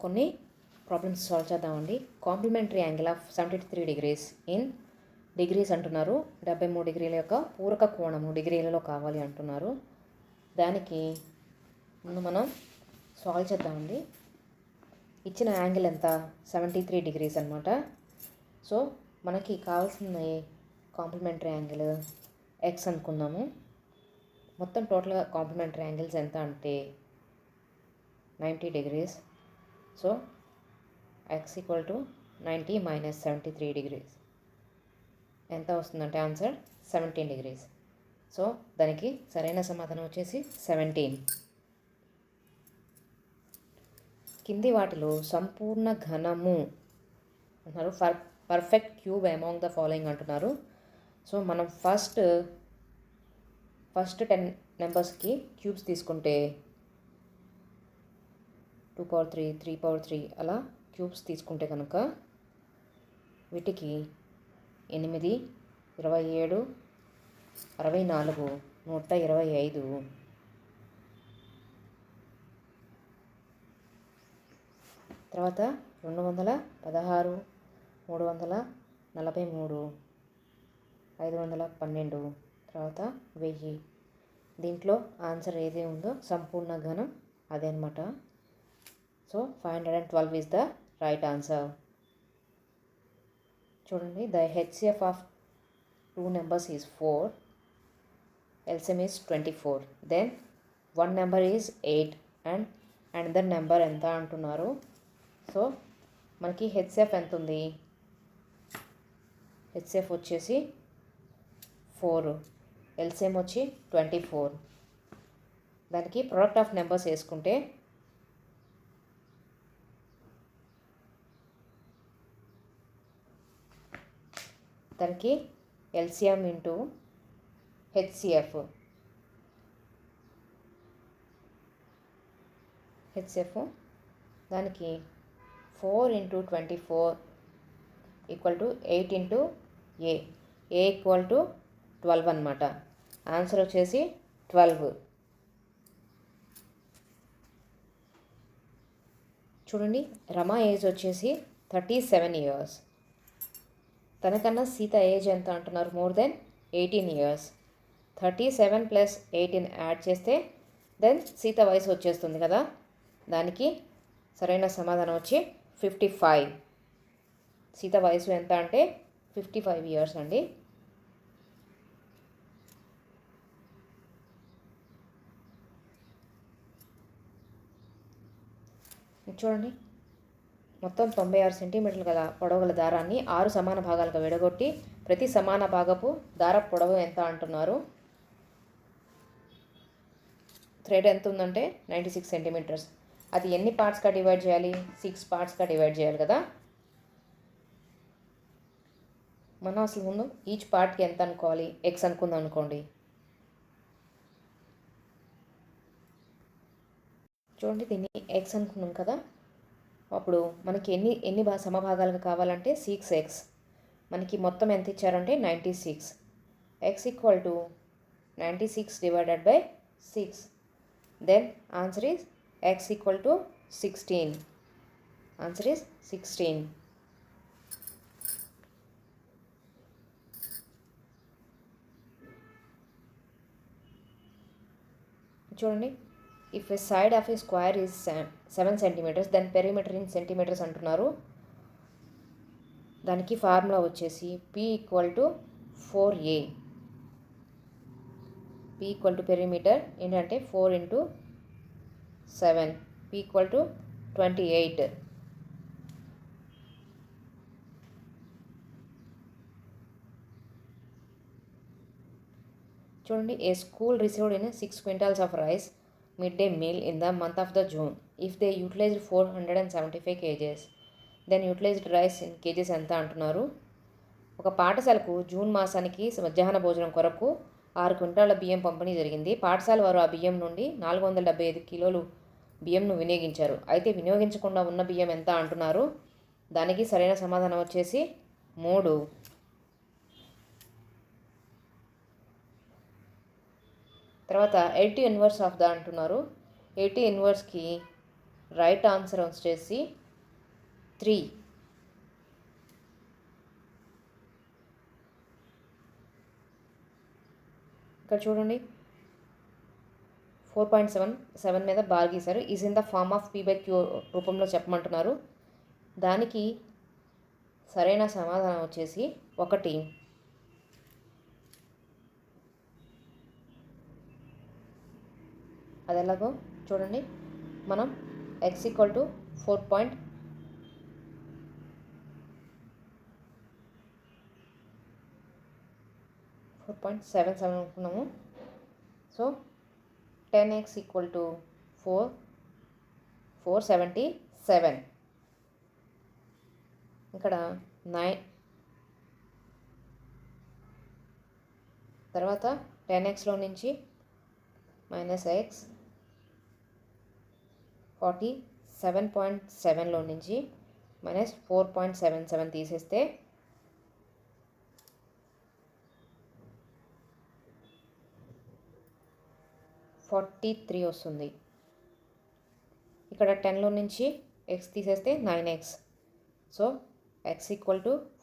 కొన్ని problems solve చేద్దామండి. Complementary angle of 73 degrees in degrees అంటున్నారు. 73 డిగ్రీల యొక్క పూరక కోణము డిగ్రీలలో కావాలి అంటున్నారు. దానికి ముందు మనం సాల్వ్ చేద్దామండి. ఇచ్చిన యాంగిల్ ఎంత? 73 degrees అనమాట. సో మనకి కావాల్సిన కాంప్లిమెంటరీ యాంగిల్ ఎక్స్ అనుకుందాము. మొత్తం టోటల్గా కాంప్లిమెంటరీ యాంగిల్స్ ఎంత అంటే 90 degrees. So X equal to 90 minus 73 degrees ఎంత వస్తుందంటే ఆన్సర్ 17 degrees. సో దానికి సరైన సమాధానం వచ్చేసి 17. కింది వాటిలో సంపూర్ణ ఘనము అంటున్నారు. Perfect cube among the following అంటున్నారు. సో మనం ఫస్ట్ 10 నెంబర్స్కి క్యూబ్స్ తీసుకుంటే 2 power 3, 3 power 3 అలా క్యూబ్స్ తీసుకుంటే కనుక వీటికి 8, 27, 64, 125, తర్వాత 216, 343, 512, తర్వాత 1000. దీంట్లో ఆన్సర్ ఏది ఉందో సంపూర్ణ ఘనం అదే అనమాట. So 512 is the right answer. చూడండి, the HCF of 2 numbers is 4, LCM is 24, then one number is 8 and another number ఎంత అంటున్నారు. సో మనకి HCF ఎంత ఉంది? HCF వచ్చేసి 4, LCM వచ్చి 24. దానికి ప్రొడక్ట్ ఆఫ్ నెంబర్స్ వేసుకుంటే దానికి ఎల్సిఎం ఇంటూ హెచ్సిఎఫ్ దానికి 4 into 24 equal to 8 into A equal to 12 అనమాట. ఆన్సర్ వచ్చేసి 12. చూడండి, రమా ఏజ్ వచ్చేసి 37 years. తనకన్నా సీత ఏజ్ ఎంత అంటున్నారు? More than 18 years. 37 + 18 యాడ్ చేస్తే దెన్ సీత వయసు వచ్చేస్తుంది కదా. దానికి సరైన సమాధానం వచ్చి 55. సీత వయసు ఎంత అంటే 55 years అండి. చూడండి, మొత్తం 96 సెంటీమీటర్లు గల పొడవుగల దారాన్ని 6 సమాన భాగాలుగా విడగొట్టి ప్రతి సమాన భాగపు దార పొడవు ఎంత అంటున్నారు. థ్రెడ్ ఎంత ఉందంటే 96 సెంటీమీటర్స్. అది ఎన్ని పార్ట్స్గా డివైడ్ చేయాలి? 6 పార్ట్స్గా డివైడ్ చేయాలి కదా. మనం అసలు ముందు ఈచ్ పార్ట్కి ఎంత అనుకోవాలి? ఎక్స్ అనుకుందాం అనుకోండి. చూడండి, దీన్ని ఎక్స్ అనుకున్నాం కదా. అప్పుడు మనకి ఎన్ని సమభాగాలుగా కావాలంటే 6x. మనకి మొత్తం ఎంత ఇచ్చారంటే 96. X equal to 96 divided by 6. Then answer is x equal to 16. Answer is 16. చూడండి, if a side of a square is 7 centimeters, then perimeter in centimeters అంటున్నారు. దానికి ఫార్ములా వచ్చేసి P equal to 4A. P equal to perimeter ఏంటంటే 4 into 7. P equal to 28. చూడండి, a school received in 6 quintals of rice midday meal in the month of the June. If they utilized 475 kgs, then utilized rice in kgs ఎంత అంటున్నారు. ఒక పాఠశాలకు June మాసానికి మధ్యాహ్న భోజనం కొరకు 6 క్వింటాల బియ్యం పంపిణీ జరిగింది. పాఠశాల వారు ఆ బియ్యం నుండి 475 కిలోలు బియ్యంను వినియోగించారు. అయితే వినియోగించకుండా ఉన్న బియ్యం ఎంత అంటున్నారు. దానికి సరైన సమాధానం వచ్చేసి 3. తర్వాత 80 ఇన్వర్స్ ఆఫ్ ద అంటున్నారు. 80 ఇన్వర్స్కి రైట్ ఆన్సర్ వచ్చేసి 3. ఇక్కడ చూడండి 4.77 మీద బార్ గీశారు. Is in the form of P/Q రూపంలో చెప్పమంటున్నారు. దానికి సరైన సమాధానం వచ్చేసి 1. అది ఎలాగో చూడండి. మనం x = 4.77 అనుకున్నాము. So 10x = 477. ఇక్కడ 9 తర్వాత 10xలో నుంచి -x 47.7లో నుంచి -4.77 తీసేస్తే 43 వస్తుంది. ఇక్కడ 10లో నుంచి x తీసేస్తే 9x. సో x =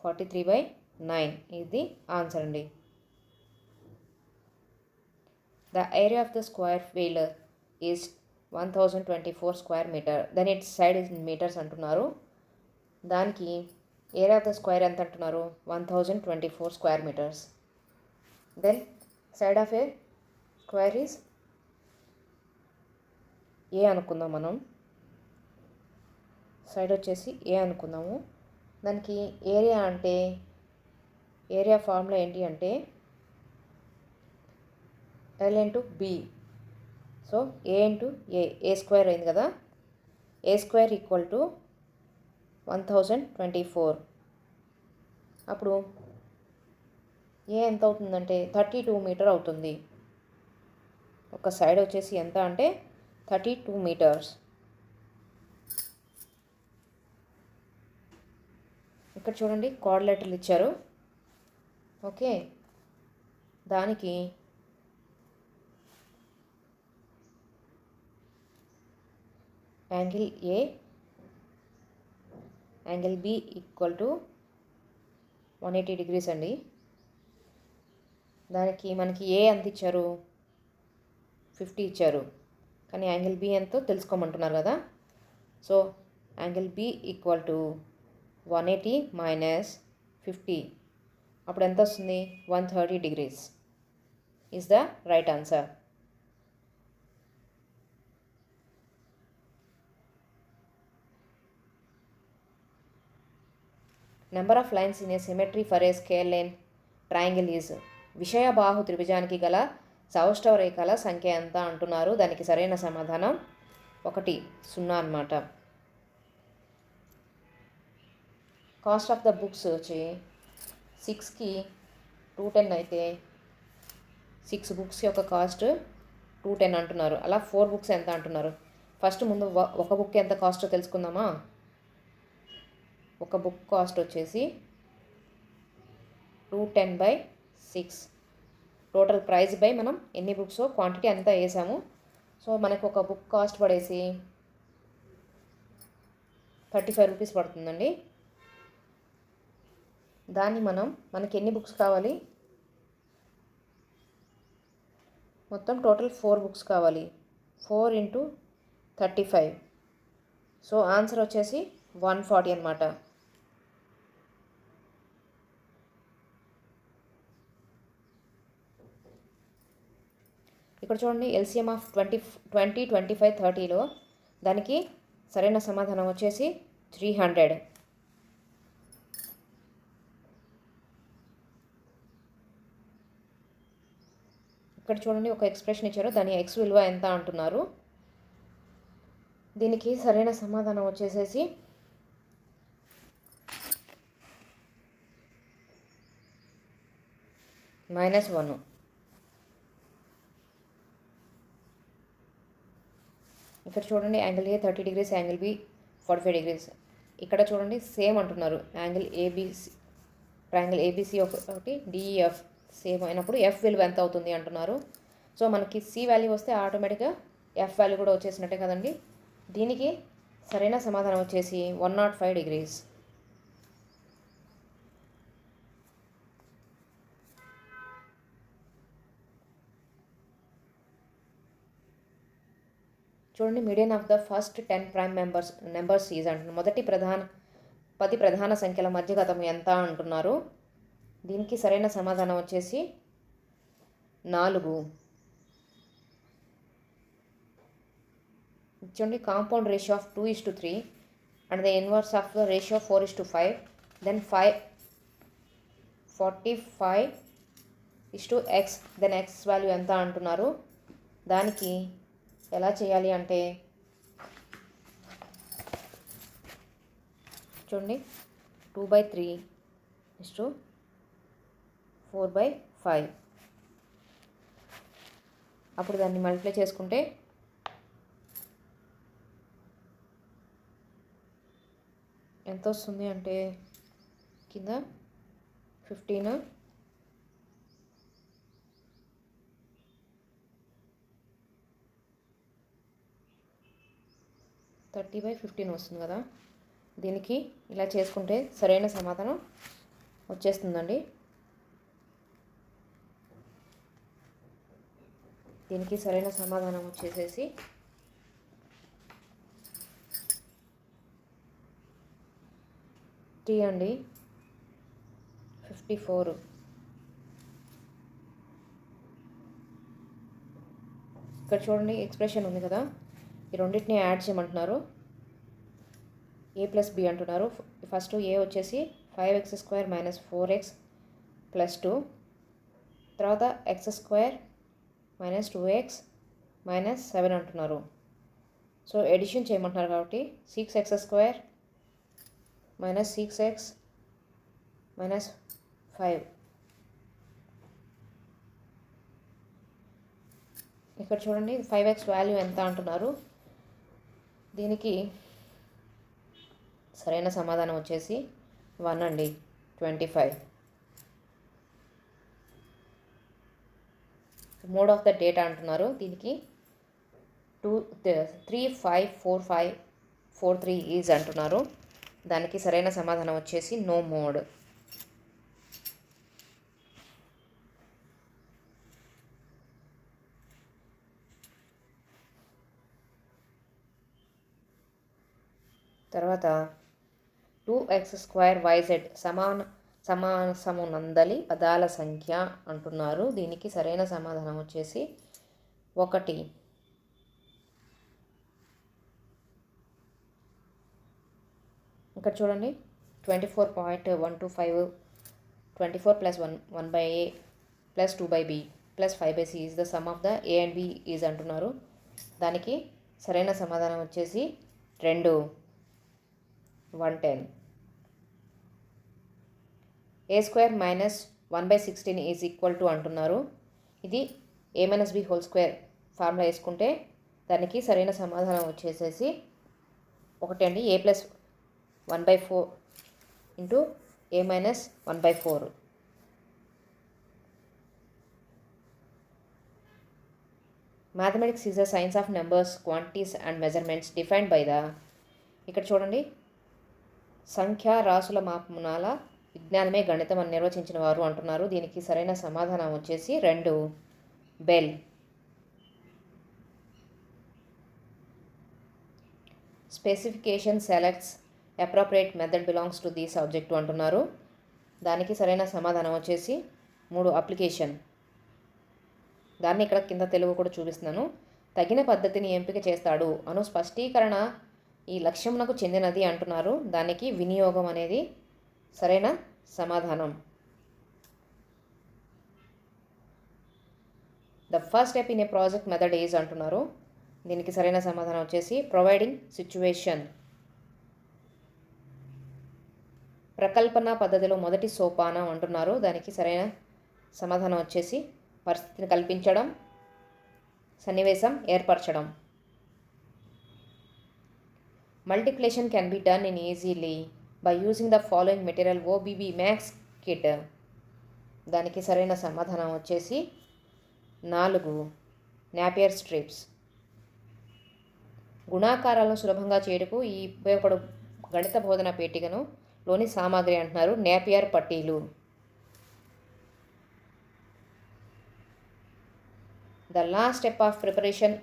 43/9 ఇది ఆన్సర్ అండి. The area of the square wheel is 1024 square meter. Then its side is in meters అంటున్నారు. దానికి ఏరియా ఆఫ్ ద స్క్వేర్ ఎంత అంటున్నారు? 1024 square meters. Then side of a square is ఏ అనుకుందాం. మనం side వచ్చేసి ఏ అనుకుందాము. దానికి ఏరియా అంటే ఏరియా ఫార్ములా ఏంటి అంటే L × B. So A × A square అయింది కదా. A square = 1024. అప్పుడు ఏ ఎంత అవుతుందంటే 32 మీటర్ అవుతుంది. ఒక సైడ్ వచ్చేసి ఎంత అంటే 32 meters. ఇక్కడ చూడండి కోఆర్డినేటర్లు ఇచ్చారు. ఓకే, దానికి angle A angle B = 180 degrees అండి. దానికి మనకి ఏ ఎంత ఇచ్చారు? 50 ఇచ్చారు. కానీ యాంగిల్ బి ఎంతో తెలుసుకోమంటున్నారు కదా. So angle B = 180 - 50. అప్పుడు ఎంత వస్తుంది? 130 degrees is the right answer. Number of lines in a symmetry for a scalene triangle is. విషయ బాహు త్రిభుజానికి గల సౌష్ఠవ రేఖల సంఖ్య ఎంత అంటున్నారు. దానికి సరైన సమాధానం 1, 0 అన్నమాట. కాస్ట్ ఆఫ్ ద బుక్స్ వచ్చి 6కి 210 అయితే 6 బుక్స్ యొక్క కాస్ట్ 210 అంటున్నారు. అలా 4 బుక్స్ ఎంత అంటున్నారు. ఫస్ట్ ముందు ఒక బుక్ ఎంత కాస్టో తెలుసుకుందామా. ఒక బుక్ కాస్ట్ వచ్చేసి 210/6. టోటల్ ప్రైస్ బై మనం ఎన్ని బుక్స్ క్వాంటిటీ అంతా వేసాము. సో మనకు ఒక బుక్ కాస్ట్ పడేసి 35 రూపీస్ పడుతుందండి. దాన్ని మనకి ఎన్ని బుక్స్ కావాలి? మొత్తం టోటల్ 4 బుక్స్ కావాలి. 4 × 35. సో ఆన్సర్ వచ్చేసి 140 అన్నమాట. ఇక్కడ చూడండి ఎల్సిఎం ఆఫ్ 20, 25, 30లో దానికి సరైన సమాధానం వచ్చేసి 300. ఇక్కడ చూడండి ఒక ఎక్స్ప్రెషన్ ఇచ్చారు. దాని ఎక్స్ విలువ ఎంత అంటున్నారు. దీనికి సరైన సమాధానం వచ్చేసేసి -1. ఇక్కడ చూడండి angle A 30 degrees, angle B 45 degrees. ఇక్కడ చూడండి సేమ్ అంటున్నారు. యాంగిల్ ఏబిసి, ట్రయాంగిల్ ఏబిసి ఒకటి, డిఈఎఫ్ సేమ్ అయినప్పుడు ఎఫ్ విలువ ఎంత అవుతుంది అంటున్నారు. సో మనకి సి వాల్యూ వస్తే ఆటోమేటిక్గా ఎఫ్ వాల్యూ కూడా వచ్చేసినట్టే కదండి. దీనికి సరైన సమాధానం వచ్చేసి 105 డిగ్రీస్. చూడండి, median of the first 10 prime numbers is అంటున్నారు. మొదటి 10 ప్రధాన సంఖ్యల మధ్యగతం ఎంత అంటున్నారు. దీనికి సరైన సమాధానం వచ్చేసి 4. చూడండి, compound ratio of 2:3 and the inverse of the ratio 4:5, then 45:x, then x value ఎంత అంటున్నారు. దానికి ఎలా చేయాలి అంటే చూడండి, 2/3:4/5. అప్పుడు దాన్ని మల్టిప్లై చేసుకుంటే ఎంత వస్తుంది అంటే కింద 15 30/15 వస్తుంది కదా. దీనికి ఇలా చేసుకుంటే సరైన సమాధానం వచ్చేస్తుందండి. దీనికి సరైన సమాధానం వచ్చేసేసి టీ అండి, 54. ఇక్కడ చూడండి, ఎక్స్ప్రెషన్ ఉంది కదా, ఈ రెండింటిని యాడ్ చేయమంటున్నారు. a+b అంటున్నారు. ఫస్ట్ a వచ్చేసి 5x² - 4x + 2, తర్వాత x² - 2x - 7 అంటున్నారు. సో ఎడిషన్ చేయమంటున్నారు కాబట్టి 6x² - 6x - 5. ఇక్కడ చూడండి, 5x వాల్యూ ఎంత అంటున్నారు. దీనికి సరైన సమాధానం వచ్చేసి 1 అండి, 25. మోడ్ ఆఫ్ ద డేటా అంటున్నారు. దీనికి 3, 5, 4, 5, 4, 3 ఈజ్ అంటున్నారు. దానికి సరైన సమాధానం వచ్చేసి నో మోడ్. తర్వాత 2x² yz సమాసమునందలి పదాల సంఖ్య అంటున్నారు. దీనికి సరైన సమాధానం వచ్చేసి 1. ఇక్కడ చూడండి, 24.125 24 + 1/a + 2/b + 5/c is the sum of the a and b is అంటున్నారు. దానికి సరైన సమాధానం వచ్చేసి 2, 110. a² - 1/16 ఈజ్ ఈక్వల్ టు అంటున్నారు. ఇది a - b² ఫార్ములా వేసుకుంటే దానికి సరైన సమాధానం వచ్చేసేసి 1 అండి, a + 1/4 into a - 1/4. Mathematics is the science of numbers, quantities and measurements defined by the. ఇక్కడ చూడండి, సంఖ్య రాసుల మాపనాల విజ్ఞానమే గణితం అని నిర్వచించిన వారు అంటున్నారు. దీనికి సరైన సమాధానం వచ్చేసి 2, bell. Specification selects appropriate method belongs to this object అంటున్నారు. దానికి సరైన సమాధానం వచ్చేసి 3, అప్లికేషన్. దాన్ని ఇక్కడ కింద తెలుగు కూడా చూపిస్తున్నాను. తగిన పద్ధతిని ఎంపిక చేస్తాడు అను స్పష్టీకరణ ఈ లక్ష్యమునకు చెందినది అంటున్నారు. దానికి వినియోగం అనేది సరైన సమాధానం. The first step in a project method is అంటున్నారు. దీనికి సరైన సమాధానం వచ్చేసి ప్రొవైడింగ్ సిచ్యువేషన్. ప్రకల్పన పద్ధతిలో మొదటి సోపానం అంటున్నారు. దానికి సరైన సమాధానం వచ్చేసి పరిస్థితిని కల్పించడం, సన్నివేశం ఏర్పరచడం. Multiplication can be done in easily by using the following material OBB maths kit. దానికి సరైన సమాధానం వచ్చేసి 4, నాపియర్ స్ట్రిప్స్. గుణాకారాలను సులభంగా చేయుటకు ఈ ఉపయోగపడు గణిత బోధన పీఠికను లోని సామాగ్రి అంటున్నారు నేపియర్ పట్టీలు. The last step of preparation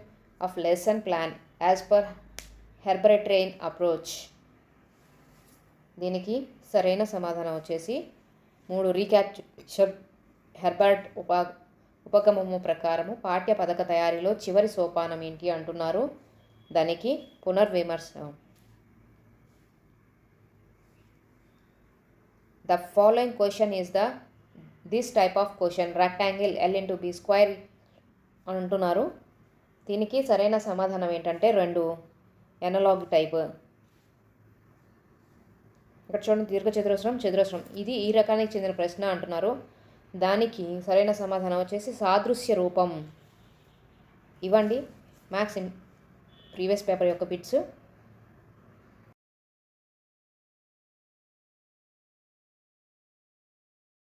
of lesson plan as per Herbartian approach. దీనికి సరైన సమాధానం వచ్చేసి 3 రీక్యాప్చర్ హెర్బర్ట్ ఉపగమము ప్రకారము పాఠ్య పథక తయారీలో చివరి సోపానం ఏంటి అంటున్నారు. దానికి పునర్విమర్శ. The following question is this type of question rectangle L into B square అని అంటున్నారు. దీనికి సరైన సమాధానం ఏంటంటే 2 ఎనలాగ్ టైప్. ఇక్కడ చూడండి దీర్ఘచతురస్రం చతురస్రం ఇది ఈ రకానికి చెందిన ప్రశ్న అంటున్నారు. దానికి సరైన సమాధానం వచ్చేసి సాదృశ్య రూపం. ఇవ్వండి మ్యాథ్స్ ప్రీవియస్ పేపర్ యొక్క బిట్స్.